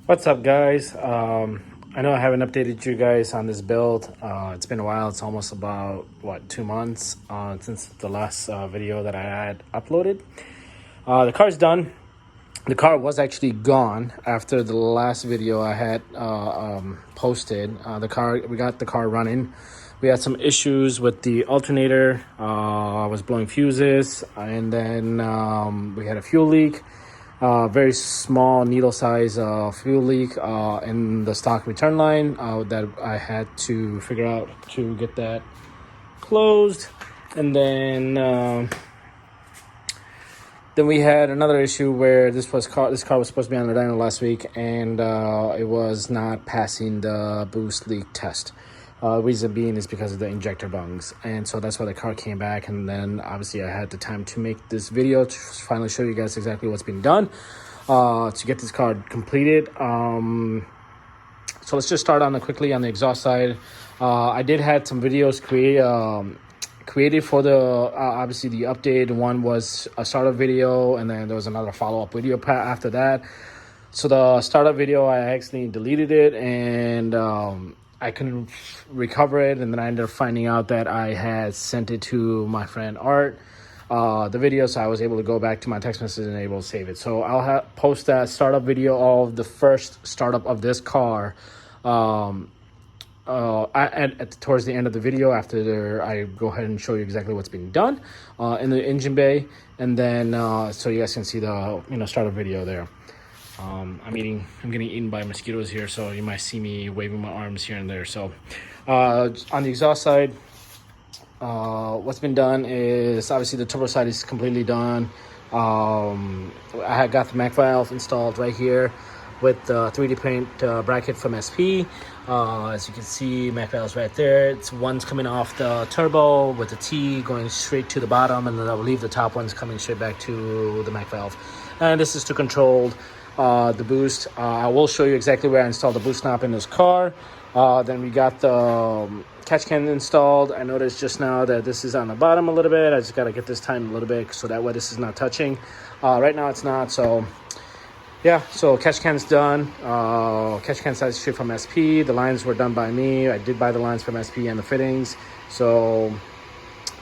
What's up, guys? I know I haven't updated you guys on this build. It's been a while. It's almost about, 2 months since the last video that I had uploaded. The car's done. The car was actually gone after the last video I had posted. We got the car running. We had some issues with the alternator. I was blowing fuses, and then we had a fuel leak. Very small needle size fuel leak in the stock return line that I had to figure out to get that closed. And then we had another issue where this car was supposed to be on the dyno last week, and it was not passing the boost leak test. Reason being is because of the injector bungs, and so that's why the car came back. And then obviously I had the time to make this video to finally show you guys exactly what's been done to get this car completed. So let's just start quickly on the exhaust side. I did had some videos created for the obviously the update. One was a startup video, and then there was another follow-up video after that. So the startup video, I actually deleted it, and I couldn't recover it, and then I ended up finding out that I had sent it to my friend Art, the video, so I was able to go back to my text message and able to save it. So I'll post that startup video of the first startup of this car towards the end of the video, after I go ahead and show you exactly what's being done in the engine bay, and then so you guys can see the startup video there. I'm getting eaten by mosquitoes here, so you might see me waving my arms here and there. So on the exhaust side, what's been done is obviously the turbo side is completely done. I had got the Mac valve installed right here with the 3D print bracket from SP. As you can see, Mac valve's right there. One's coming off the turbo with the T going straight to the bottom, and then I will leave the top ones coming straight back to the Mac valve. And this is to control the boost. I will show you exactly where I installed the boost knob in this car. Then we got the catch can installed. I noticed just now that this is on the bottom a little bit. I just got to get this tightened a little bit so that way this is not touching. Right now it's not, so yeah. So catch can's done. Catch can side straight from SP. The lines were done by me. I did buy the lines from SP and the fittings, so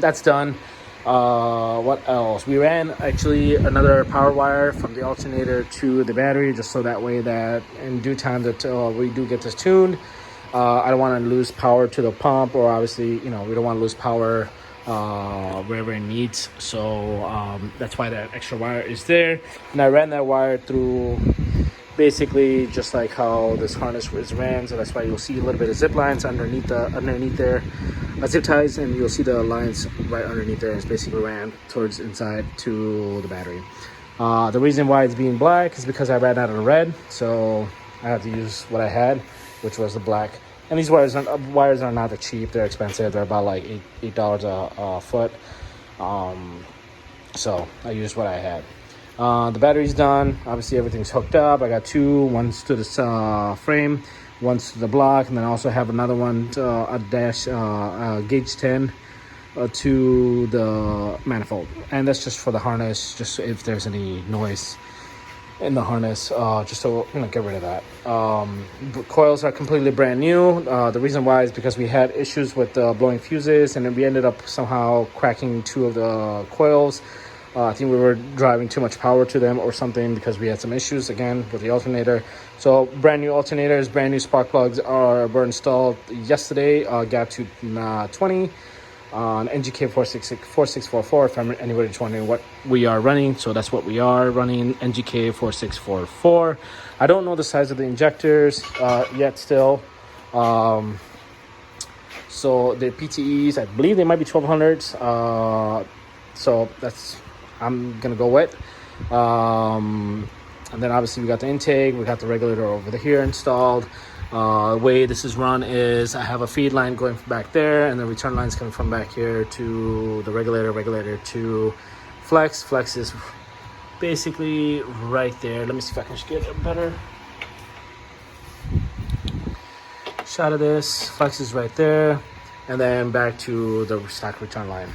that's done. What else? We ran actually another power wire from the alternator to the battery, just so that way that in due time that we do get this tuned. I don't want to lose power to the pump, or obviously we don't want to lose power wherever it needs. So that's why that extra wire is there, and I ran that wire through basically just like how this harness is ran. So that's why you'll see a little bit of zip lines underneath there, zip ties, and you'll see the lines right underneath there. It's basically ran towards inside to the battery. The reason why it's being black is because I ran out of red, so I had to use what I had, which was the black. And these wires are not that cheap. They're expensive. They're about like $8 a foot. So I used what I had. The battery's done. Obviously everything's hooked up. I got two, one's to the frame, one's to the block, and then I also have another one, a dash gauge 10 to the manifold. And that's just for the harness, just if there's any noise in the harness, just to get rid of that. Coils are completely brand new. The reason why is because we had issues with blowing fuses, and then we ended up somehow cracking two of the coils. I think we were driving too much power to them or something, because we had some issues again with the alternator. So brand new alternators, brand new spark plugs were installed yesterday. Gap to 20 on NGK 4644. If anybody's wondering what we are running, so that's what we are running, NGK 4644. I don't know the size of the injectors yet still. So the PTEs, I believe they might be 1200s. So that's I'm gonna go with. And then obviously we got the intake, we got the regulator over here installed. The way this is run is I have a feed line going back there, and the return lines coming from back here to the regulator to flex. Flex is basically right there. Let me see if I can get a better shot of this. Flex is right there, and then back to the stock return line.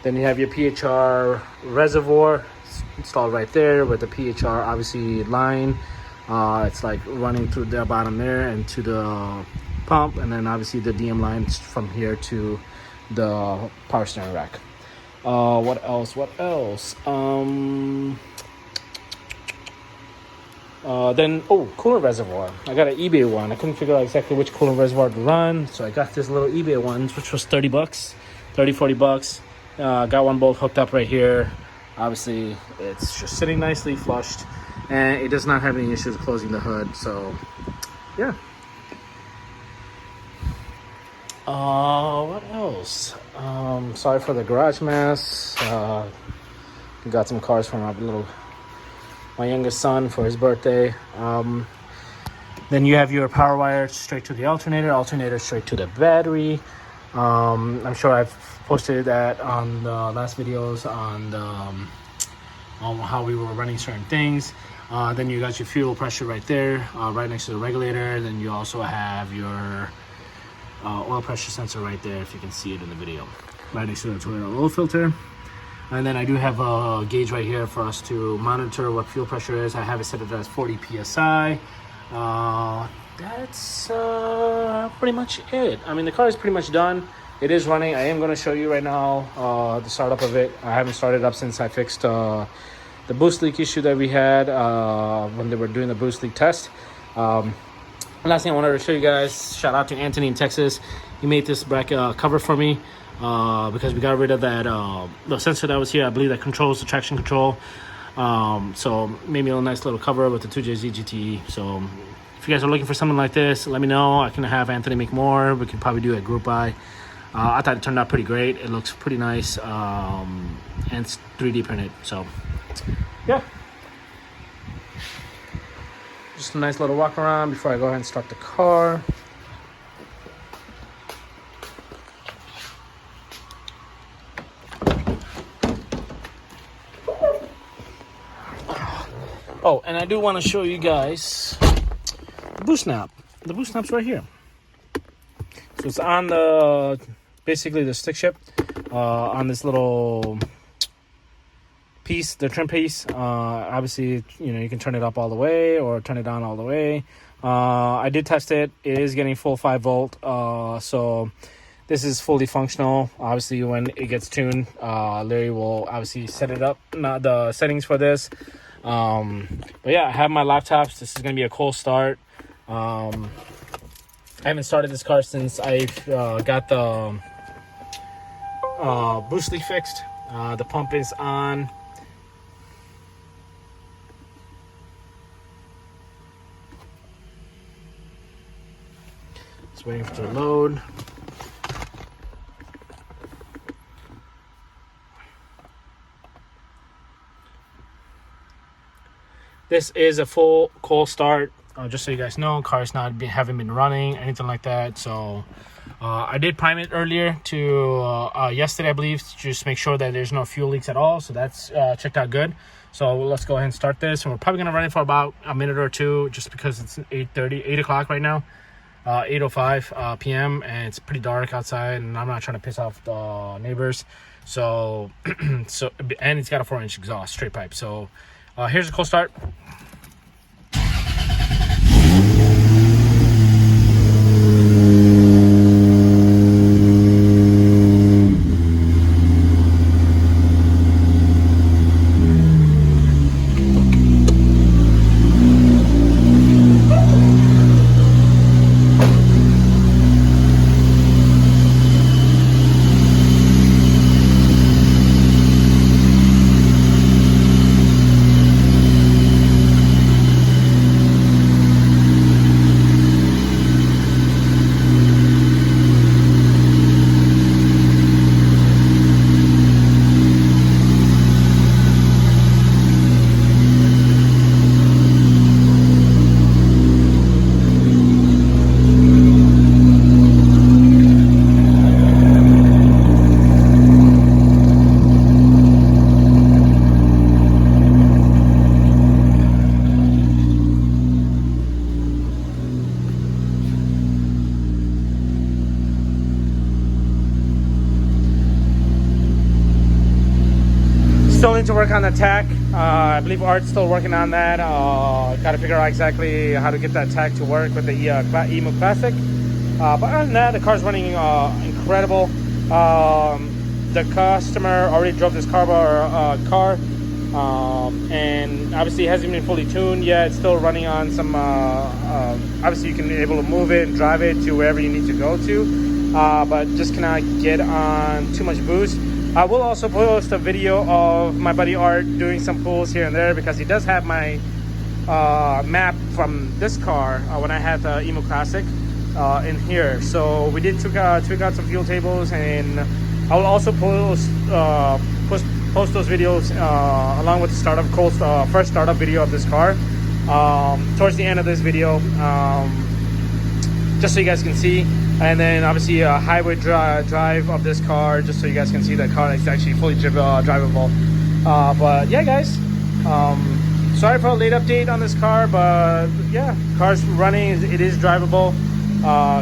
Then you have your PHR reservoir installed right there with the PHR obviously line It's like running through the bottom there and to the pump, and then obviously the DM lines from here to the power steering rack. What else? Then coolant reservoir. I got an eBay one. I couldn't figure out exactly which coolant reservoir to run, so I got this little eBay one, which was $30, $40. Got one bolt hooked up right here. Obviously, it's just sitting nicely flushed, and it does not have any issues closing the hood. So, yeah. What else? Sorry for the garage mess. Got some cars from my youngest son for his birthday. Then you have your power wire straight to the alternator straight to the battery. I'm sure I've posted that on the last videos on how we were running certain things. Then you got your fuel pressure right there, right next to the regulator. Then you also have your oil pressure sensor right there, if you can see it in the video, right next to the Toyota oil filter. And then I do have a gauge right here for us to monitor what fuel pressure is. I have it set it as 40 psi. That's pretty much it. I mean, the car is pretty much done. It is running. I am going to show you right now the startup of it. I haven't started up since I fixed the boost leak issue that we had when they were doing the boost leak test. Last thing I wanted to show you guys, shout out to Anthony in Texas. He made this bracket cover for me because we got rid of that the sensor that was here. I believe that controls the traction control. So made me a nice little cover with the 2JZGTE. So if you guys are looking for something like this, let me know. I can have Anthony make more. We can probably do a group buy. I thought it turned out pretty great. It looks pretty nice, and it's 3D printed. So yeah, just a nice little walk around before I go ahead and start the car. Oh, and I do want to show you guys the boost knob. The boost knob's right here. So it's on the, basically the stick shift, on this little piece, the trim piece. Obviously, you can turn it up all the way or turn it down all the way. I did test it. It is getting full 5 volt. So this is fully functional. Obviously, when it gets tuned, Larry will obviously set it up, not the settings for this. But yeah, I have my laptops. This is going to be a cold start. I haven't started this car since I've got the boost leak fixed. The pump is on. Just waiting for it to load. This is a full cold start. Just so you guys know, car's haven't been running, anything like that. So I did prime it earlier to yesterday, I believe, to just make sure that there's no fuel leaks at all. So that's checked out good. So let's go ahead and start this. And we're probably going to run it for about a minute or two, just because it's 8 o'clock right now, 8:05 p.m. And it's pretty dark outside, and I'm not trying to piss off the neighbors. So, and it's got a 4-inch exhaust, straight pipe. So here's a cold start. Still need to work on the tach. I believe Art's still working on that. Got to figure out exactly how to get that tag to work with the Emu Classic. But other than that, the car's running incredible. The customer already drove this car, and obviously it hasn't been fully tuned yet. It's still running on some, obviously you can be able to move it and drive it to wherever you need to go to, but just cannot get on too much boost. I will also post a video of my buddy Art doing some pulls here and there, because he does have my map from this car when I had the Emu Classic in here. So we did tweak out some fuel tables, and I will also post those videos along with the first startup video of this car towards the end of this video, just so you guys can see. And then obviously a highway drive of this car, just so you guys can see that car is actually fully drivable. But yeah, guys, sorry for a late update on this car, but yeah, car's running. It is drivable.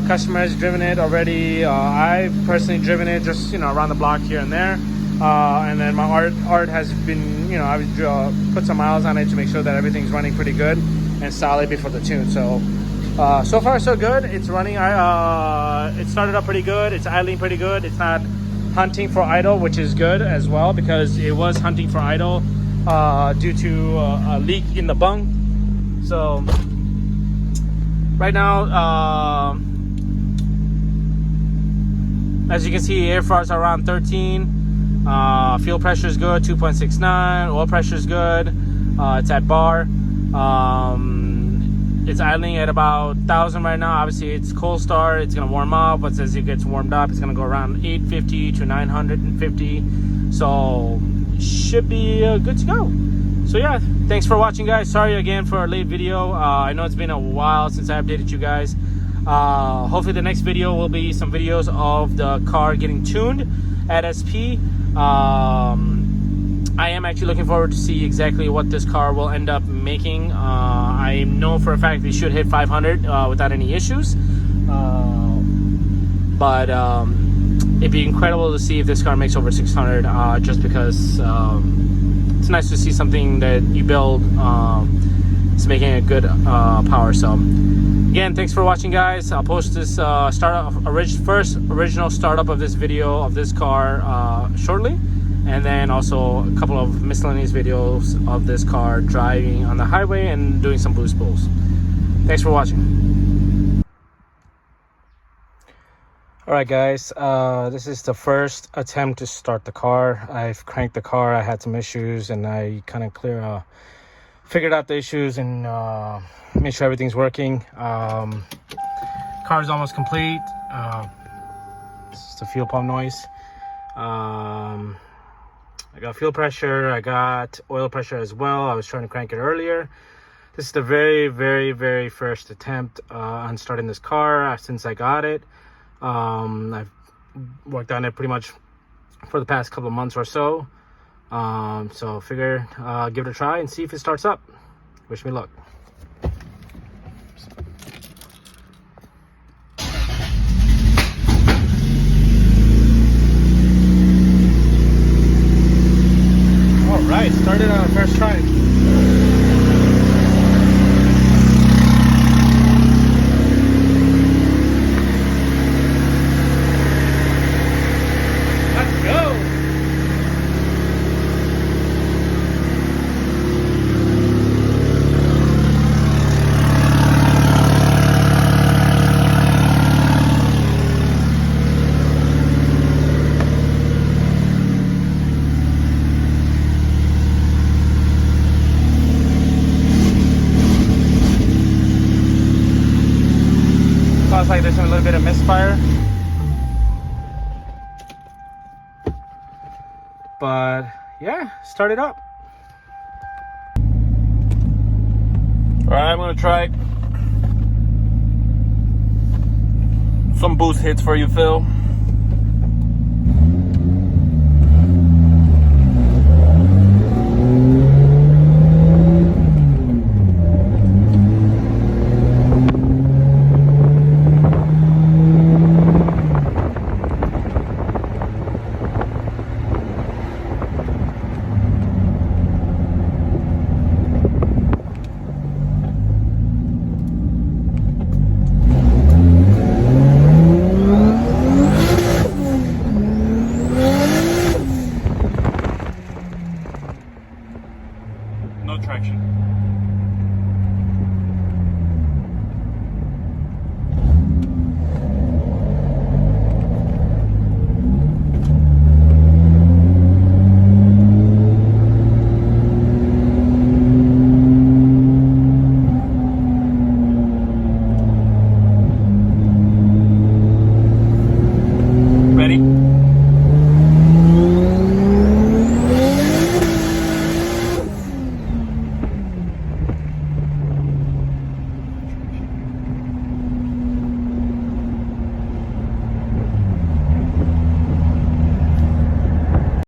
Customer has driven it already. I've personally driven it, just around the block here and there. And then my art has been, I've put some miles on it to make sure that everything's running pretty good and solid before the tune. So so far so good. It's running. It started up pretty good. It's idling pretty good. It's not hunting for idle, which is good as well, because it was hunting for idle due to a leak in the bung. So right now, as you can see, airflows are around 13. Fuel pressure is good, 2.69. Oil pressure is good. It's at bar. It's idling at about 1,000 right now. Obviously, it's cold start. It's gonna warm up, but as it gets warmed up, it's gonna go around 850 to 950. So should be good to go. So yeah, thanks for watching, guys. Sorry again for a late video. I know it's been a while since I updated you guys. Hopefully the next video will be some videos of the car getting tuned at SP. I am actually looking forward to see exactly what this car will end up making. I know for a fact they should hit 500 without any issues. But it'd be incredible to see if this car makes over 600, just because it's nice to see something that you build is making a good power. So again, thanks for watching, guys. I'll post this first original startup of this video of this car shortly, and then also a couple of miscellaneous videos of this car driving on the highway and doing some boost pulls. Thanks for watching. All right, guys, this is the first attempt to start the car. I've cranked the car. I had some issues, and I kind of figured out the issues and made sure everything's working. Car is almost complete. It's the fuel pump noise. I got fuel pressure. I got oil pressure as well. I was trying to crank it earlier. This is the very, very, very first attempt on starting this car since I got it. I've worked on it pretty much for the past couple of months or so. So figure give it a try and see if it starts up. Wish me luck. All right, started on first try. Sounds like there's a little bit of misfire, but yeah, start it up. All right, I'm gonna try some boost hits for you, Phil. watching.